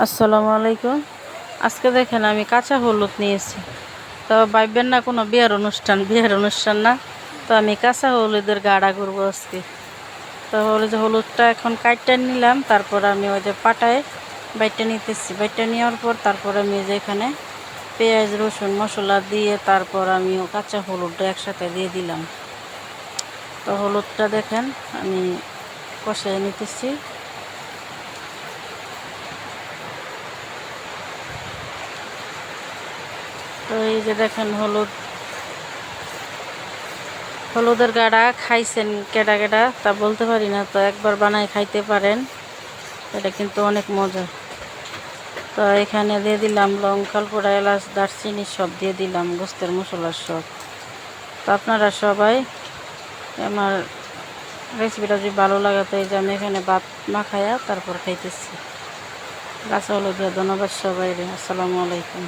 আসসালামু আলাইকুম। আজকে দেখেন আমি কাঁচা হলুদ নিয়েছি। তো ভাববেন না কোনো বিয়ের অনুষ্ঠান না। তো আমি কাঁচা হলুদের গাঢ়া করবো আজকে। তো হলুদটা এখন কাটটা নিলাম, তারপর আমি ওই যে পাটায় বাইটটা নিতেছি। বাইটটা নেওয়ার পর তারপর আমি যে এখানে পেঁয়াজ রসুন মশলা দিয়ে তারপর আমি কাঁচা হলুদটা একসাথে দিয়ে দিলাম। তো হলুদটা দেখেন আমি কষিয়ে নিতেছি। তো এই যে দেখেন হলুদের গাঢ়া খাইছেন কেডা কেডা তা বলতে পারি না, তো একবার বানায় খাইতে পারেন, এটা কিন্তু অনেক মজা। তো এখানে দিয়ে দিলাম লং, কালপোড়া, এলাচ, দারচিনি সব দিয়ে দিলাম, গোস্তের মশলার সব। তো আপনারা সবাই আমার রেসিপিটা যদি ভালো লাগে তো এই যে আমি এখানে ভাত মাখায়া তারপর খাইতেছি। কাঁচা হলুদ দিয়ে ধন্যবাদ সবাই। আসসালামু আলাইকুম।